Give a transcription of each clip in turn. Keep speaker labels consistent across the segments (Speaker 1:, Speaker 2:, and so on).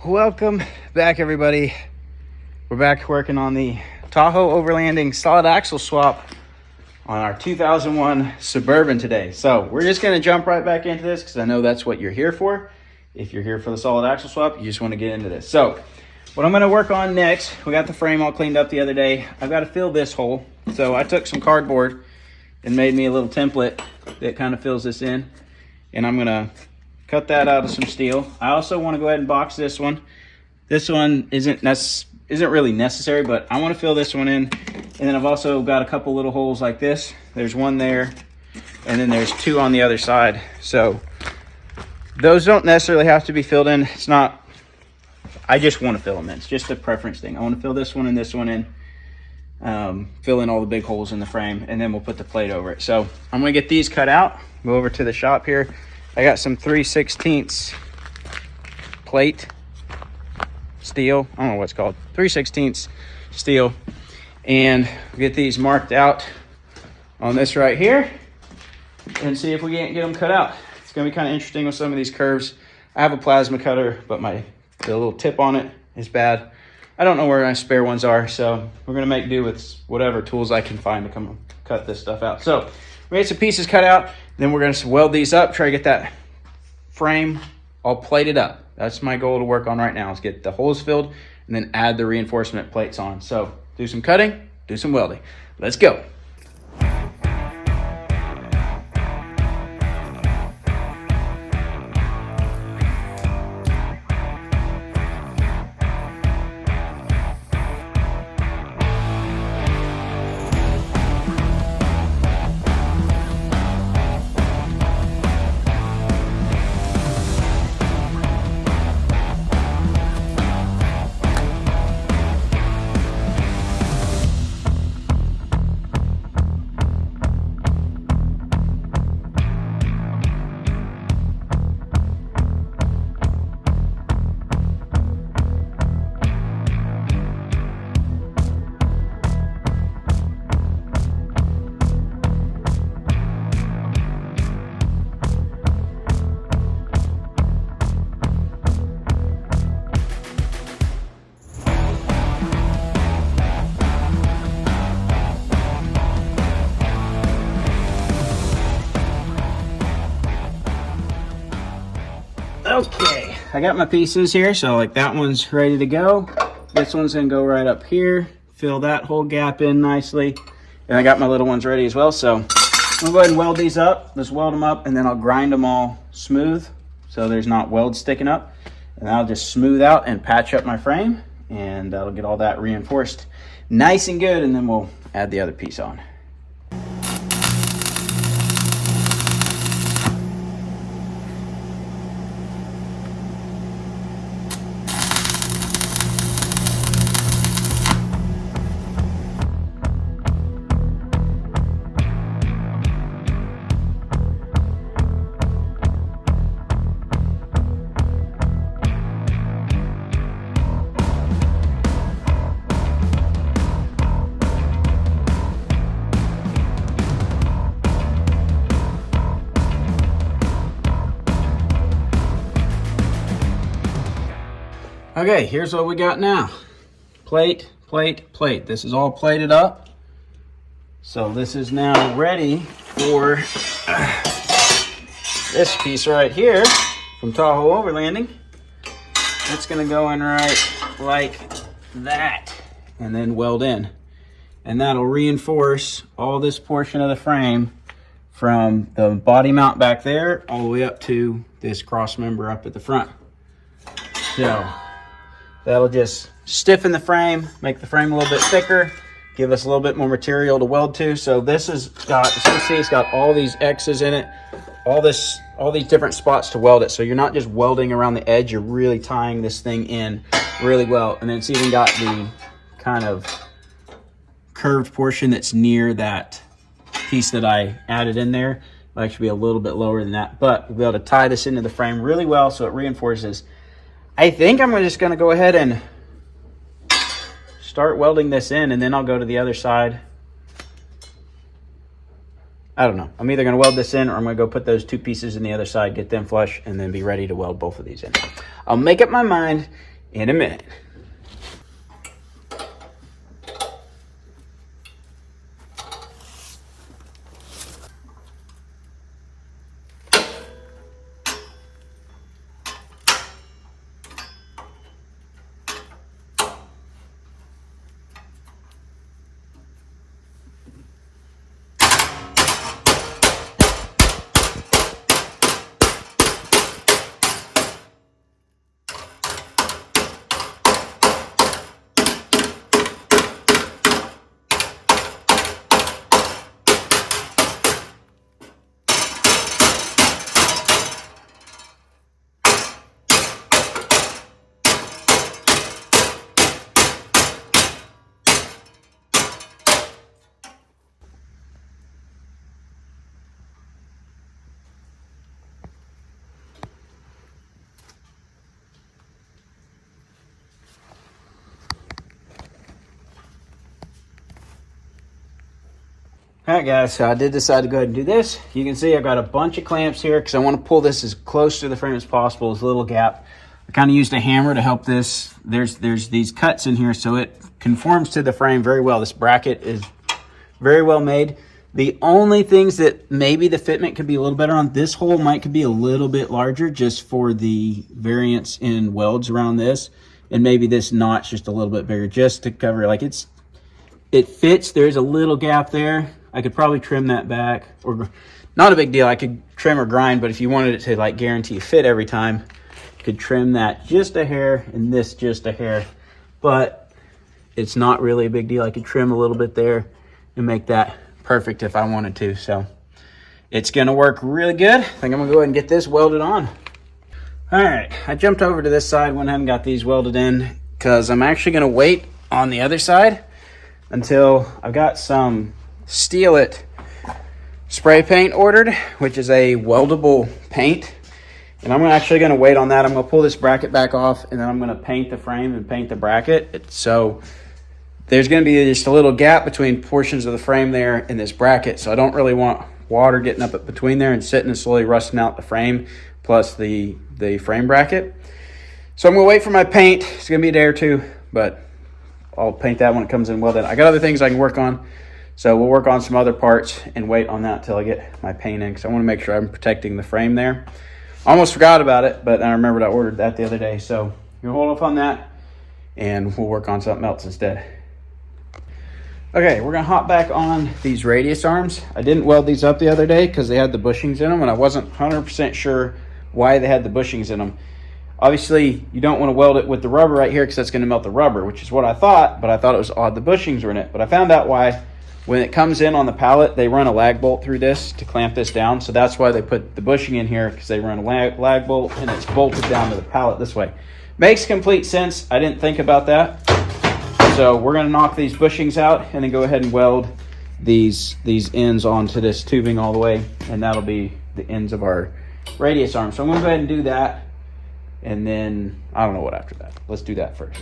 Speaker 1: Welcome back, everybody. We're back working on the Tahoverlanding solid axle swap on our 2001 Suburban today. So we're just going to jump right back into this because I know that's what you're here for. If you're here for the solid axle swap, you just want to get into this. So what I'm going to work on next, we got the frame all cleaned up the other day. I've got to fill this hole. So I took some cardboard and made me a little template that kind of fills this in. And I'm going to cut that out of some steel. I also want to go ahead and box this one. This one isn't really necessary, but I want to fill this one in. And then I've also got a couple little holes like this. There's one there, and then there's two on the other side. So those don't necessarily have to be filled in. It's not, I just want to fill them in. It's just a preference thing. I want to fill this one and this one in. Fill in all the big holes in the frame, and then we'll put the plate over it. So I'm going to get these cut out, go over to the shop here. I got some 3/16 plate steel. I don't know what it's called. 3/16 steel. And get these marked out on this right here and see if we can't get them cut out. It's going to be kind of interesting with some of these curves. I have a plasma cutter, but the little tip on it is bad. I don't know where my spare ones are, so we're going to make do with whatever tools I can find to come cut this stuff out. So we get some pieces cut out, then we're going to weld these up, try to get that frame all plated up. That's my goal to work on right now, is get the holes filled and then add the reinforcement plates on. So do some cutting, do some welding. Let's go. Okay, I got my pieces here, so like that one's ready to go. This one's gonna go right up here, fill that whole gap in nicely. And I got my little ones ready as well, so I'm gonna go ahead and weld these up. Let's weld them up, and then I'll grind them all smooth so there's not welds sticking up. And I'll just smooth out and patch up my frame, and that'll get all that reinforced nice and good, and then we'll add the other piece on. Okay, here's what we got now. Plate, plate, plate. This is all plated up. So this is now ready for this piece right here from Tahoverlanding. That's gonna go in right like that and then weld in. And that'll reinforce all this portion of the frame from the body mount back there all the way up to this cross member up at the front. So that'll just stiffen the frame, make the frame a little bit thicker, give us a little bit more material to weld to. So this has got, as you can see, it's got all these X's in it, all these different spots to weld it. So you're not just welding around the edge, you're really tying this thing in really well. And then it's even got the kind of curved portion that's near that piece that I added in there. It'll actually be a little bit lower than that, but we'll be able to tie this into the frame really well so it reinforces. I think I'm just going to go ahead and start welding this in, and then I'll go to the other side. I don't know. I'm either going to weld this in, or I'm going to go put those two pieces in the other side, get them flush, and then be ready to weld both of these in. I'll make up my mind in a minute. All right, guys, so I did decide to go ahead and do this. You can see I've got a bunch of clamps here because I want to pull this as close to the frame as possible. There's a little gap. I kind of used a hammer to help this. There's these cuts in here, so it conforms to the frame very well. This bracket is very well made. The only things that maybe the fitment could be a little better on, this hole could be a little bit larger just for the variance in welds around this. And maybe this notch just a little bit bigger just to cover, like it fits. There's a little gap there. I could probably trim that back, or not a big deal. I could trim or grind, but if you wanted it to like guarantee fit every time, you could trim that just a hair and this just a hair, but it's not really a big deal. I could trim a little bit there and make that perfect if I wanted to. So it's gonna work really good. I think I'm gonna go ahead and get this welded on. All right, I jumped over to this side, went ahead and got these welded in because I'm actually gonna wait on the other side until I've got some Steal It spray paint ordered, which is a weldable paint, and I'm actually going to wait on that. I'm going to pull this bracket back off, and then I'm going to paint the frame and paint the bracket. So there's going to be just a little gap between portions of the frame there and this bracket, so I don't really want water getting up between there and sitting and slowly rusting out the frame plus the frame bracket. So I'm going to wait for my paint. It's going to be a day or two, but I'll paint that when it comes in welded. I got other things I can work on, so we'll work on some other parts and wait on that till I get my paint in, because I want to make sure I'm protecting the frame there. I almost forgot about it, but I remembered I ordered that the other day. So you hold off on that and we'll work on something else instead. Okay, we're gonna hop back on these radius arms. I didn't weld these up the other day because they had the bushings in them, and I wasn't 100% sure why they had the bushings in them. Obviously, you don't want to weld it with the rubber right here because that's going to melt the rubber, which is what I thought, but I thought it was odd the bushings were in it. But I found out why. When it comes in on the pallet, they run a lag bolt through this to clamp this down. So that's why they put the bushing in here, because they run a lag bolt and it's bolted down to the pallet this way. Makes complete sense. I didn't think about that. So we're going to knock these bushings out and then go ahead and weld these ends onto this tubing all the way. And that'll be the ends of our radius arm. So I'm going to go ahead and do that. And then I don't know what after that. Let's do that first.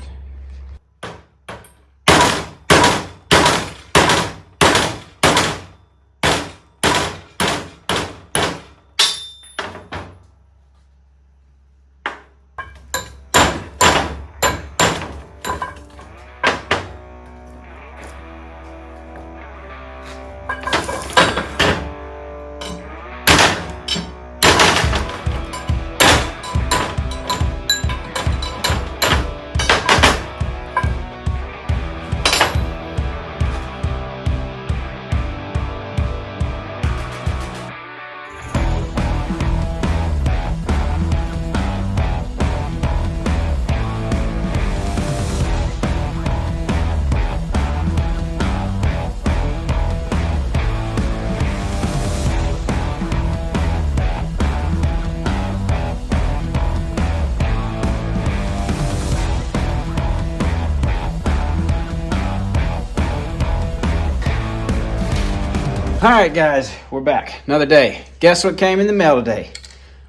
Speaker 1: All right, guys, we're back. Another day. Guess what came in the mail today?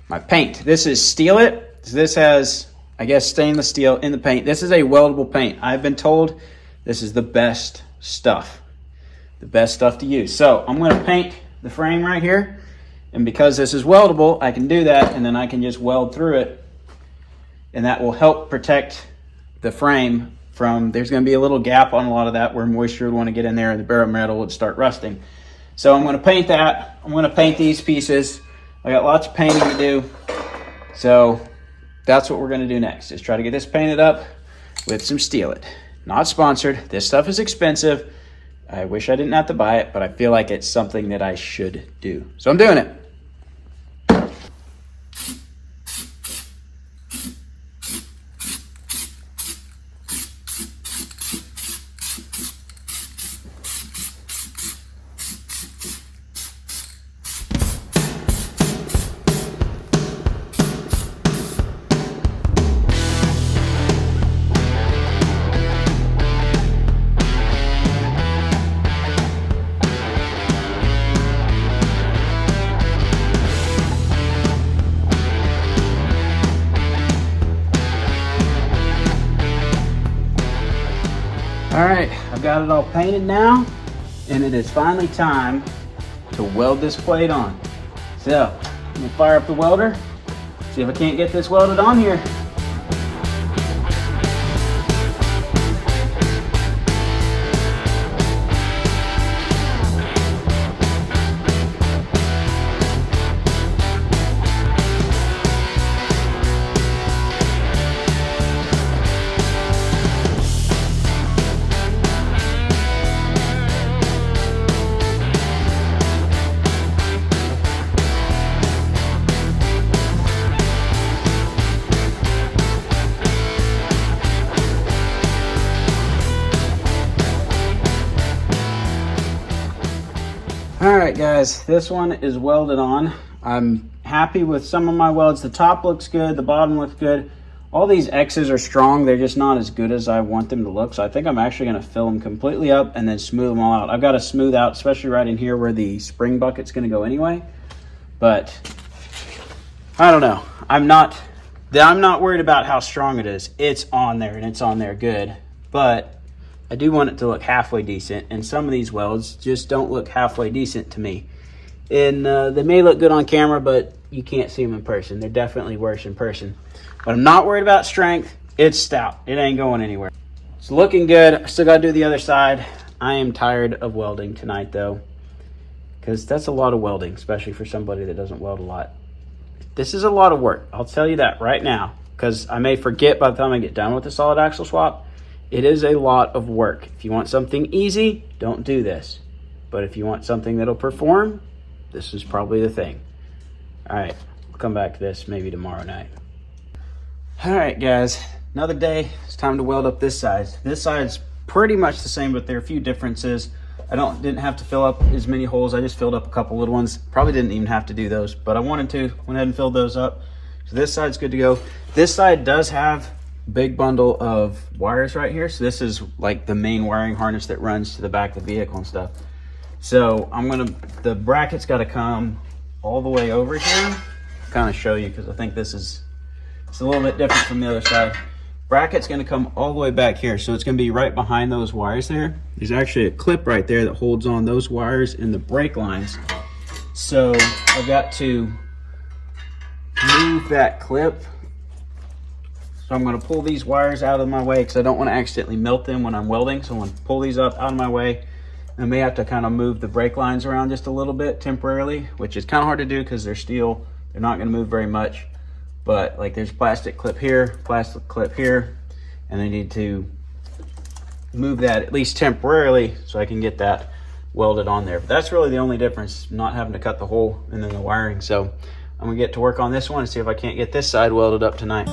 Speaker 1: My paint. This is Steal It. This has, I guess, stainless steel in the paint. This is a weldable paint. I've been told this is the best stuff. The best stuff to use. So I'm going to paint the frame right here. And because this is weldable, I can do that, and then I can just weld through it. And that will help protect the frame from, there's going to be a little gap on a lot of that where moisture would want to get in there and the bare metal would start rusting. So I'm going to paint that. I'm going to paint these pieces. I got lots of painting to do. So that's what we're going to do next, is try to get this painted up with some Steel It. Not sponsored. This stuff is expensive. I wish I didn't have to buy it, but I feel like it's something that I should do. So I'm doing it. All right, I've got it all painted now, and it is finally time to weld this plate on. So, I'm gonna fire up the welder, see if I can't get this welded on here. All right, guys, this one is welded on. I'm happy with some of my welds. The top looks good, the bottom looks good. All these X's are strong. They're just not as good as I want them to look. So I think I'm actually gonna fill them completely up and then smooth them all out. I've got to smooth out, especially right in here where the spring bucket's gonna go anyway. But I don't know. I'm not worried about how strong it is. It's on there and it's on there good. But I do want it to look halfway decent, and some of these welds just don't look halfway decent to me. And they may look good on camera, but you can't see them in person. They're definitely worse in person. But I'm not worried about strength. It's stout. It ain't going anywhere. It's looking good. I still got to do the other side. I am tired of welding tonight, though, because that's a lot of welding, especially for somebody that doesn't weld a lot. This is a lot of work. I'll tell you that right now, because I may forget by the time I get done with the solid axle swap. It is a lot of work. If you want something easy, don't do this. But if you want something that'll perform, this is probably the thing. All right, we'll come back to this maybe tomorrow night. All right, guys, another day. It's time to weld up this side. This side's pretty much the same, but there are a few differences. I didn't have to fill up as many holes. I just filled up a couple little ones. Probably didn't even have to do those, but I wanted to. Went ahead and filled those up. So this side's good to go. This side does have big bundle of wires right here. So this is like the main wiring harness that runs to the back of the vehicle and stuff. So the bracket's got to come all the way over here. Kind of show you, because I think it's a little bit different from the other side. Bracket's going to come all the way back here. So it's going to be right behind those wires there. There's actually a clip right there that holds on those wires and the brake lines. So I've got to move that clip. So I'm going to pull these wires out of my way because I don't want to accidentally melt them when I'm welding. So I'm going to pull these up out of my way. I may have to kind of move the brake lines around just a little bit temporarily, which is kind of hard to do because they're steel. They're not going to move very much. But like there's plastic clip here, and I need to move that at least temporarily so I can get that welded on there. But that's really the only difference, not having to cut the hole and then the wiring. So I'm going to get to work on this one and see if I can't get this side welded up tonight.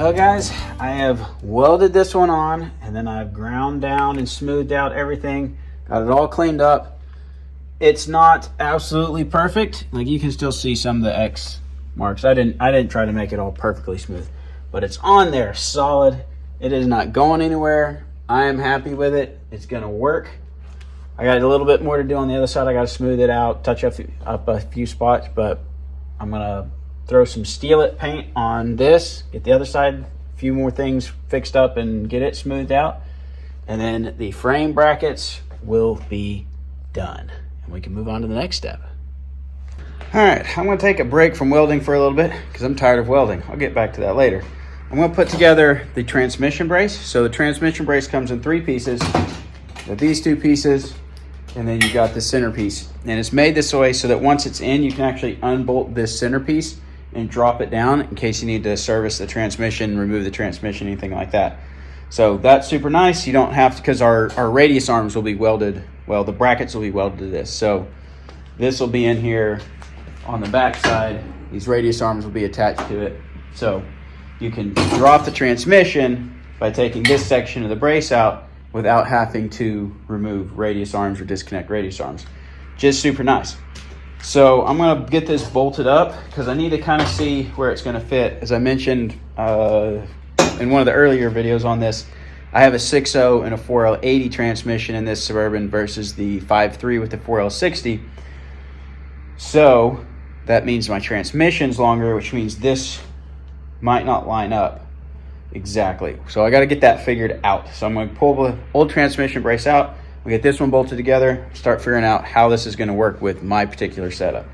Speaker 1: Well guys, I have welded this one on, and then I've ground down and smoothed out everything, got it all cleaned up. It's not absolutely perfect. Like, you can still see some of the X marks. I didn't try to make it all perfectly smooth, but it's on there solid. It is not going anywhere. I am happy with it. It's gonna work. I got a little bit more to do on the other side. I got to smooth it out, touch up a few spots, but I'm gonna throw some Steel-It paint on this, get the other side, a few more things fixed up and get it smoothed out. And then the frame brackets will be done. And we can move on to the next step. All right, I'm gonna take a break from welding for a little bit because I'm tired of welding. I'll get back to that later. I'm gonna put together the transmission brace. So the transmission brace comes in 3 pieces. With these 2 pieces, and then you got the centerpiece. And it's made this way so that once it's in, you can actually unbolt this centerpiece and drop it down in case you need to service the transmission, remove the transmission, anything like that. So that's super nice. You don't have to, because our radius arms will be welded. Well, the brackets will be welded to this. So this will be in here on the back side. These radius arms will be attached to it. So you can drop the transmission by taking this section of the brace out without having to remove radius arms or disconnect radius arms. Just super nice. So I'm gonna get this bolted up because I need to kind of see where it's gonna fit. As I mentioned in one of the earlier videos on this, I have a 6.0 and a 4L80 transmission in this Suburban versus the 5.3 with the 4L60. So that means my transmission's longer, which means this might not line up exactly. So I got to get that figured out. So I'm going to pull the old transmission brace out. We get this one bolted together, start figuring out how this is going to work with my particular setup.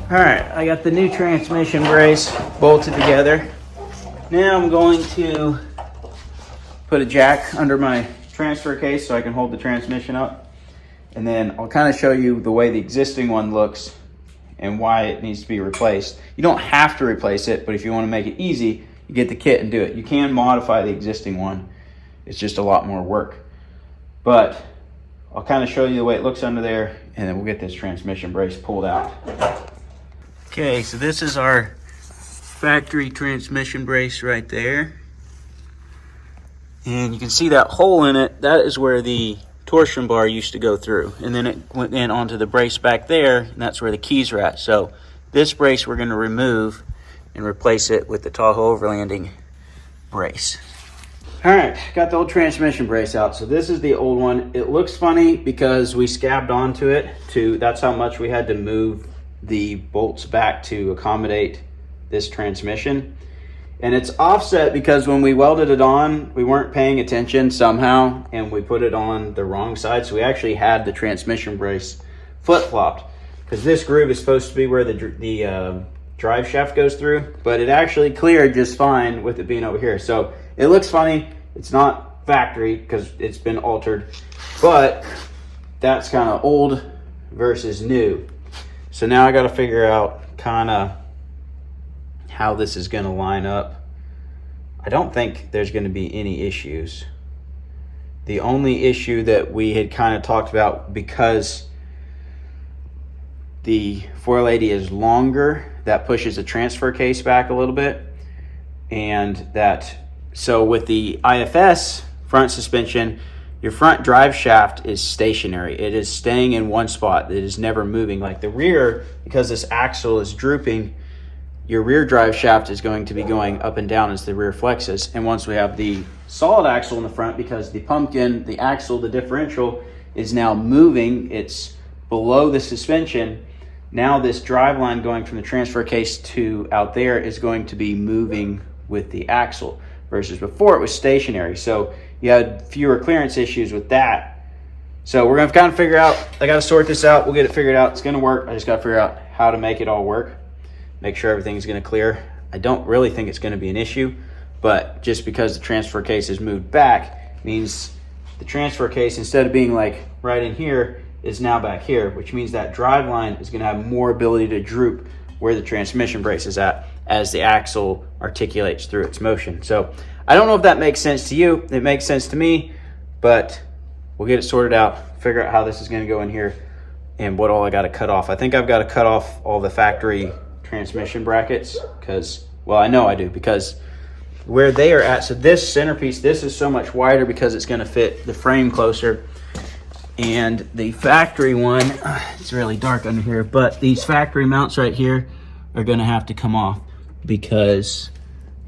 Speaker 1: All right, I got the new transmission brace bolted together. Now I'm going to put a jack under my transfer case so I can hold the transmission up. And then I'll kind of show you the way the existing one looks and why it needs to be replaced. You don't have to replace it, but if you want to make it easy, you get the kit and do it. You can modify the existing one. It's just a lot more work. But I'll kind of show you the way it looks under there, and then we'll get this transmission brace pulled out. Okay, so this is our factory transmission brace right there. And you can see that hole in it. That is where the torsion bar used to go through. And then it went in onto the brace back there, and that's where the keys are at. So this brace we're going to remove and replace it with the Tahoverlanding brace. All right, got the old transmission brace out. So this is the old one. It looks funny because we scabbed onto it. That's how much we had to move the bolts back to accommodate this transmission. And it's offset because when we welded it on, we weren't paying attention somehow, and we put it on the wrong side. So we actually had the transmission brace flip-flopped because this groove is supposed to be where the drive shaft goes through, but it actually cleared just fine with it being over here. So it looks funny. It's not factory because it's been altered, but that's kind of old versus new. So now I got to figure out kind of how this is going to line up. I don't think there's going to be any issues. The only issue that we had kind of talked about, because the 4L80 is longer, that pushes the transfer case back a little bit. And so with the IFS front suspension, your front drive shaft is stationary. It is staying in one spot. It is never moving. Like the rear, because this axle is drooping, your rear drive shaft is going to be going up and down as the rear flexes. And once we have the solid axle in the front, because the pumpkin, the axle, the differential is now moving, it's below the suspension. Now this drive line going from the transfer case to out there is going to be moving with the axle, versus before it was stationary. So you had fewer clearance issues with that. So we're going to kind of figure out, I got to sort this out. We'll get it figured out. It's going to work. I just got to figure out how to make it all work. make sure everything's going to clear. I don't really think it's going to be an issue, but just because the transfer case is moved back means the transfer case, instead of being like right in here, is now back here, which means that drive line is going to have more ability to droop where the transmission brace is at as the axle articulates through its motion. So I don't know if that makes sense to you. It makes sense to me, but we'll get it sorted out, figure out how this is going to go in here and what all I got to cut off. I think I've got to cut off all the factory transmission brackets because, well, I know I do, because where they are at, so this centerpiece, this is so much wider because it's going to fit the frame closer. And the factory one, it's really dark under here, but these factory mounts right here are going to have to come off because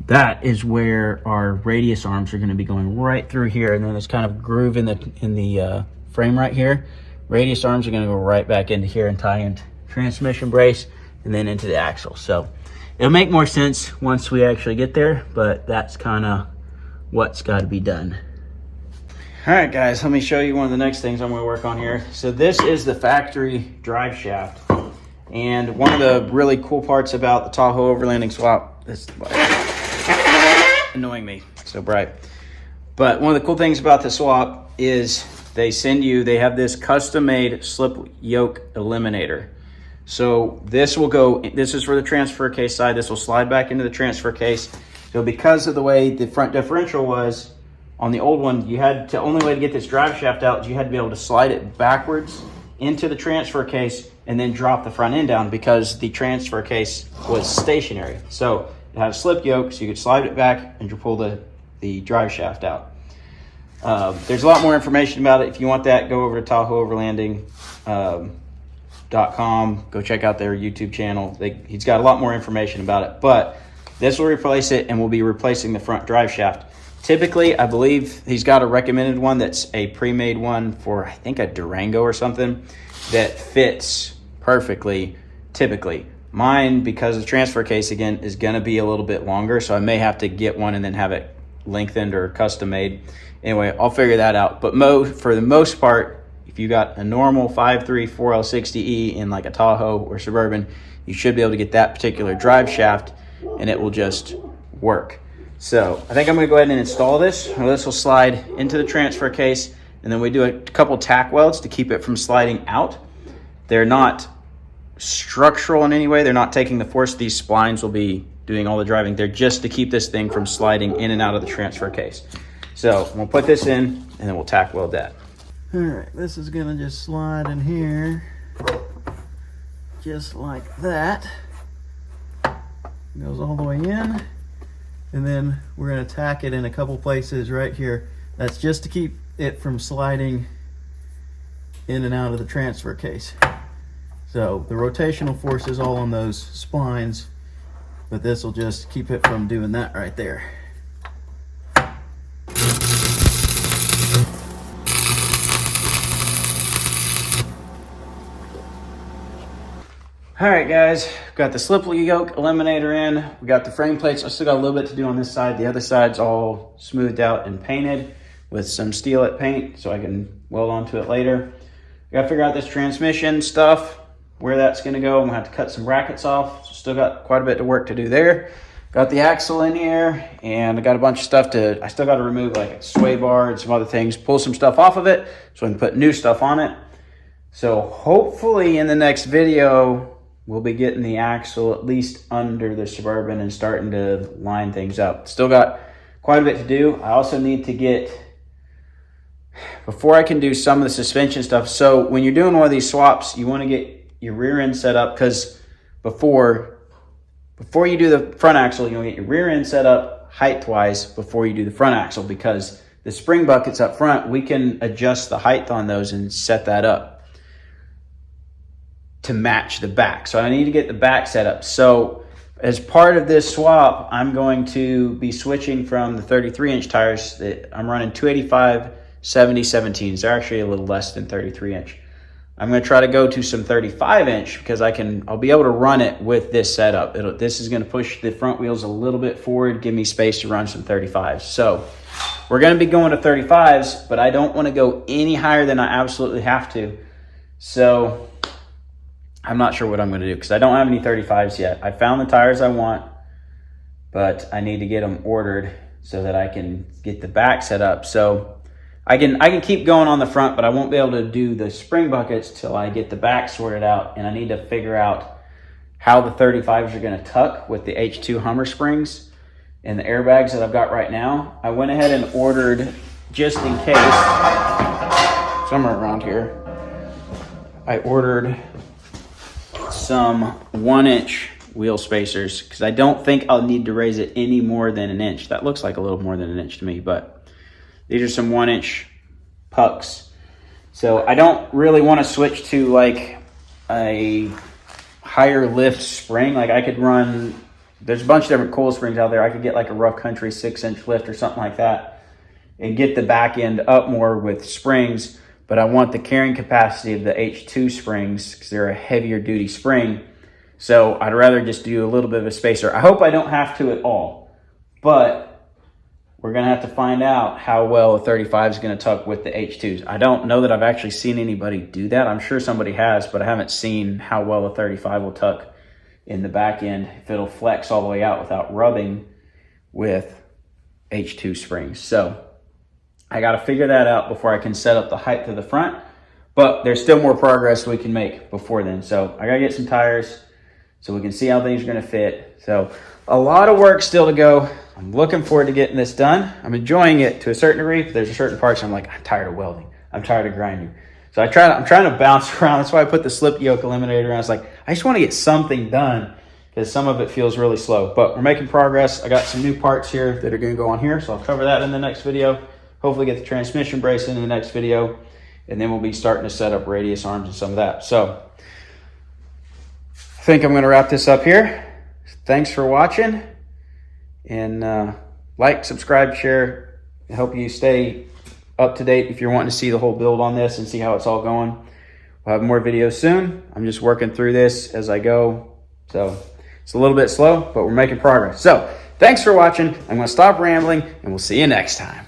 Speaker 1: that is where our radius arms are going to be going right through here. And then there's kind of a groove in the frame right here. Radius arms are going to go right back into here and tie into transmission brace and then into the axle. So it'll make more sense once we actually get there, but that's kind of what's got to be done. All right, guys, let me show you one of the next things I'm going to work on here. So this is the factory drive shaft. And one of the really cool parts about the Tahoe overlanding swap, this light annoying me, so bright. But one of the cool things about the swap is they have this custom-made slip yoke eliminator. So this will go, this is for the transfer case side. This will slide back into the transfer case. So because of the way the front differential was, on the old one, only way to get this drive shaft out is you had to be able to slide it backwards into the transfer case and then drop the front end down because the transfer case was stationary. So it had a slip yoke, so you could slide it back and pull the drive shaft out. There's a lot more information about it. If you want that, go over to Tahoverlanding.com. Go check out their YouTube channel. He's got a lot more information about it. But this will replace it, and we'll be replacing the front drive shaft. Typically, I believe he's got a recommended one that's a pre-made one for, I think, a Durango or something that fits perfectly, typically. Mine, because the transfer case, again, is going to be a little bit longer, so I may have to get one and then have it lengthened or custom made. Anyway, I'll figure that out. But for the most part, if you got a normal 5.3 4L60E in like a Tahoe or Suburban, you should be able to get that particular drive shaft, and it will just work. So I think I'm going to go ahead and install this. This will slide into the transfer case, and then we do a couple tack welds to keep it from sliding out. They're not structural in any way. They're not taking the force. These splines will be doing all the driving. They're just to keep this thing from sliding in and out of the transfer case. So we'll put this in, and then we'll tack weld that. All right, this is going to just slide in here just like that. Goes all the way in. And then we're going to tack it in a couple places right here. That's just to keep it from sliding in and out of the transfer case. So the rotational force is all on those splines, but this will just keep it from doing that right there. All right, guys, got the slip yoke eliminator in. We got the frame plates. I still got a little bit to do on this side. The other side's all smoothed out and painted with some Steel-It paint so I can weld onto it later. Got to figure out this transmission stuff, where that's going to go. I'm going to have to cut some brackets off. So still got quite a bit of work to do there. Got the axle in here, and I got a bunch of stuff I still got to remove, like a sway bar and some other things, pull some stuff off of it so I can put new stuff on it. So hopefully in the next video, we'll be getting the axle at least under the Suburban and starting to line things up. Still got quite a bit to do. I also need to get, before I can do some of the suspension stuff, so when you're doing one of these swaps, you want to get your rear end set up, because before you do the front axle, you want to get your rear end set up height-wise before you do the front axle, because the spring buckets up front, we can adjust the height on those and set that up to match the back. So I need to get the back set up. So as part of this swap, I'm going to be switching from the 33-inch tires that I'm running 285 70/17s. They're actually a little less than 33-inch. I'm going to try to go to some 35-inch because I'll be able to run it with this setup. This is going to push the front wheels a little bit forward, give me space to run some 35s. So we're going to be going to 35s, but I don't want to go any higher than I absolutely have to. So I'm not sure what I'm going to do because I don't have any 35s yet. I found the tires I want, but I need to get them ordered so that I can get the back set up. So I can keep going on the front, but I won't be able to do the spring buckets till I get the back sorted out, and I need to figure out how the 35s are going to tuck with the H2 Hummer springs and the airbags that I've got right now. I went ahead and ordered, just in case, somewhere around here, I ordered some 1-inch wheel spacers because I don't think I'll need to raise it any more than an inch. That looks like a little more than an inch to me, but these are some 1-inch pucks. So I don't really want to switch to like a higher lift spring. Like I could run, there's a bunch of different coil springs out there. I could get like a rough country 6-inch lift or something like that and get the back end up more with springs. But I want the carrying capacity of the H2 springs because they're a heavier duty spring. So I'd rather just do a little bit of a spacer. I hope I don't have to at all, but we're gonna have to find out how well a 35 is gonna tuck with the H2s. I don't know that I've actually seen anybody do that. I'm sure somebody has, but I haven't seen how well a 35 will tuck in the back end, if it'll flex all the way out without rubbing with H2 springs. So I got to figure that out before I can set up the height to the front, but there's still more progress we can make before then. So I got to get some tires so we can see how things are going to fit. So a lot of work still to go. I'm looking forward to getting this done. I'm enjoying it to a certain degree, but there's certain parts I'm like, I'm tired of welding. I'm tired of grinding. So I'm trying to bounce around. That's why I put the slip yoke eliminator on. I was like, I just want to get something done because some of it feels really slow, but we're making progress. I got some new parts here that are going to go on here, so I'll cover that in the next video. Hopefully get the transmission brace in the next video, and then we'll be starting to set up radius arms and some of that. So I think I'm going to wrap this up here. Thanks for watching, and like, subscribe, share. I hope you stay up to date if you're wanting to see the whole build on this and see how it's all going. We'll have more videos soon. I'm just working through this as I go, so it's a little bit slow, but we're making progress. So thanks for watching. I'm going to stop rambling, and we'll see you next time.